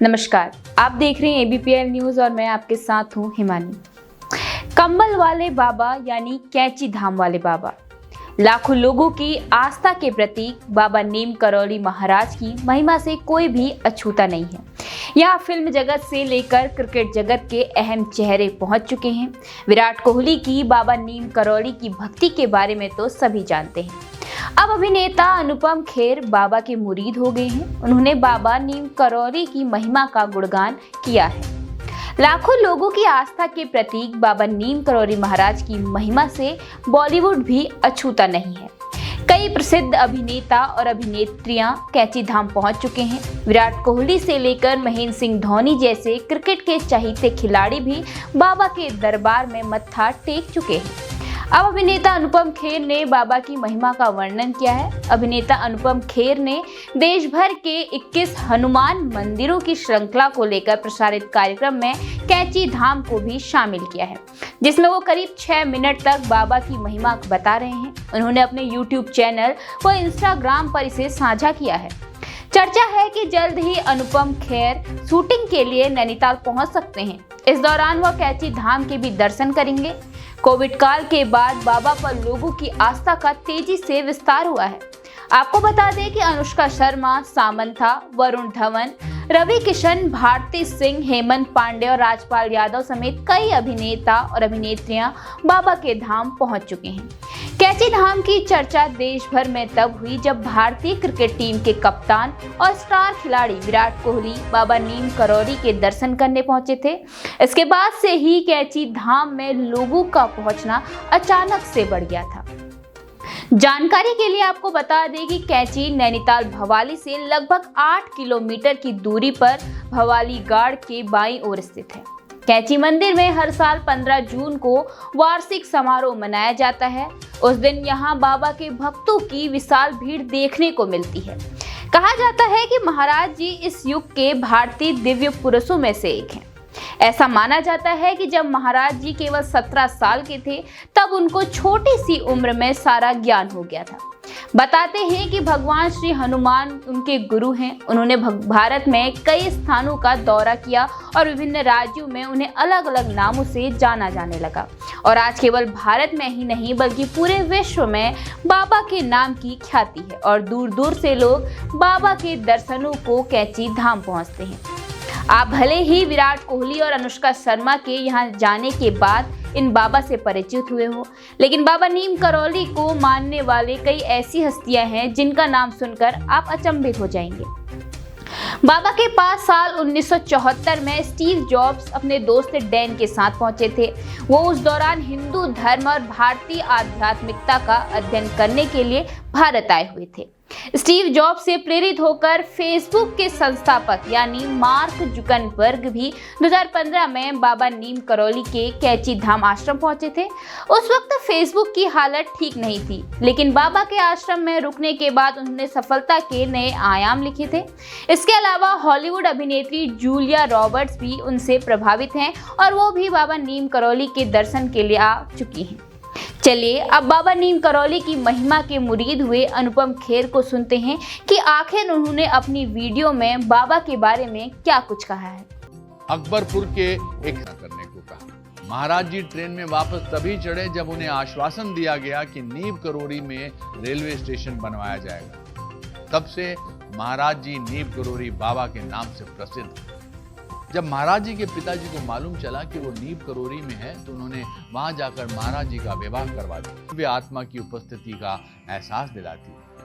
नमस्कार, आप देख रहे हैं एबीपीएल न्यूज और मैं आपके साथ हूं हिमानी। कंबल वाले बाबा यानी कैंची धाम वाले बाबा, लाखों लोगों की आस्था के प्रतीक बाबा नीम करौली महाराज की महिमा से कोई भी अछूता नहीं है। यहाँ फिल्म जगत से लेकर क्रिकेट जगत के अहम चेहरे पहुंच चुके हैं। विराट कोहली की बाबा नीम करौली की भक्ति के बारे में तो सभी जानते हैं। अब अभिनेता अनुपम खेर बाबा के मुरीद हो गए हैं। उन्होंने बाबा नीम करौली की महिमा का गुणगान किया है। लाखों लोगों की आस्था के प्रतीक बाबा नीम करौली महाराज की महिमा से बॉलीवुड भी अछूता नहीं है। कई प्रसिद्ध अभिनेता और अभिनेत्रियां कैंची धाम पहुंच चुके हैं। विराट कोहली से लेकर महेंद्र सिंह धोनी जैसे क्रिकेट के चहेते खिलाड़ी भी बाबा के दरबार में मत्था टेक चुके हैं। अब अभिनेता अनुपम खेर ने बाबा की महिमा का वर्णन किया है। अभिनेता अनुपम खेर ने देश भर के 21 हनुमान मंदिरों की श्रृंखला को लेकर प्रसारित कार्यक्रम में कैंची धाम को भी शामिल किया है, जिसमें वो करीब 6 मिनट तक बाबा की महिमा बता रहे हैं। उन्होंने अपने YouTube चैनल व इंस्टाग्राम पर इसे साझा किया है। चर्चा है कि जल्द ही अनुपम खेर शूटिंग के लिए नैनीताल पहुंच सकते हैं। इस दौरान वह कैंची धाम के भी दर्शन करेंगे। कोविड काल के बाद बाबा पर लोगों की आस्था का तेजी से विस्तार हुआ है। आपको बता दें कि अनुष्का शर्मा, सामंथा, वरुण धवन, रवि किशन, भारती सिंह, हेमंत पांडे और राजपाल यादव समेत कई अभिनेता और अभिनेत्रियां बाबा के धाम पहुंच चुके हैं। कैंची धाम की चर्चा देश भर में तब हुई जब भारतीय क्रिकेट टीम के कप्तान और स्टार खिलाड़ी विराट कोहली बाबा नीम करौली के दर्शन करने पहुंचे थे। इसके बाद से ही कैंची धाम में लोगों का पहुंचना अचानक से बढ़ गया था। जानकारी के लिए आपको बता दें कि कैंची नैनीताल भवाली से लगभग 8 किलोमीटर की दूरी पर भवाली गाड़ के बाईं ओर स्थित है। कैंची मंदिर में हर साल 15 जून को वार्षिक समारोह मनाया जाता है। उस दिन यहाँ बाबा के भक्तों की विशाल भीड़ देखने को मिलती है। कहा जाता है कि महाराज जी इस युग के भारतीय दिव्य पुरुषों में से एक हैं। ऐसा माना जाता है कि जब महाराज जी केवल 17 साल के थे तब उनको छोटी सी उम्र में सारा ज्ञान हो गया था। बताते हैं कि भगवान श्री हनुमान उनके गुरु हैं। उन्होंने भारत में कई स्थानों का दौरा किया और विभिन्न राज्यों में उन्हें अलग अलग नामों से जाना जाने लगा। और आज केवल भारत में ही नहीं बल्कि पूरे विश्व में बाबा के नाम की ख्याति है और दूर दूर से लोग बाबा के दर्शनों को कैंची धाम पहुंचते हैं। आप भले ही विराट कोहली और अनुष्का शर्मा के यहाँ जाने के बाद इन बाबा से परिचित हुए हो, लेकिन बाबा नीम करौली को मानने वाले कई ऐसी हस्तियां हैं जिनका नाम सुनकर आप अचंभित हो जाएंगे। बाबा के पास साल 1974 में स्टीव जॉब्स अपने दोस्त डैन के साथ पहुंचे थे। वो उस दौरान हिंदू धर्म और भारतीय आध्यात्मिकता का अध्ययन करने के लिए भारत आए हुए थे। स्टीव जॉब्स से प्रेरित होकर फेसबुक के संस्थापक यानी मार्क जुकरबर्ग भी 2015 में बाबा नीम करौली के कैंची धाम आश्रम पहुंचे थे। उस वक्त फेसबुक की हालत ठीक नहीं थी, लेकिन बाबा के आश्रम में रुकने के बाद उन्होंने सफलता के नए आयाम लिखे थे। इसके अलावा हॉलीवुड अभिनेत्री जूलिया रॉबर्ट्स भी उनसे प्रभावित हैं और वो भी बाबा नीम करौली के दर्शन के लिए आ चुकी हैं। चलिए अब बाबा नीम करौली की महिमा के मुरीद हुए अनुपम खेर को सुनते हैं कि आखिर उन्होंने अपनी वीडियो में बाबा के बारे में क्या कुछ कहा है। अकबरपुर के एक करने को कहा। महाराज जी ट्रेन में वापस तभी चढ़े जब उन्हें आश्वासन दिया गया कि नीम करौली में रेलवे स्टेशन बनवाया जाएगा। तब से महाराज जी नीम करौली बाबा के नाम से प्रसिद्ध। जब महाराज जी के पिताजी को मालूम चला कि वो नीम करौली में है तो उन्होंने वहां जाकर महाराज जी का विवाह करवा दिया। वे आत्मा की उपस्थिति का एहसास दिलाती है।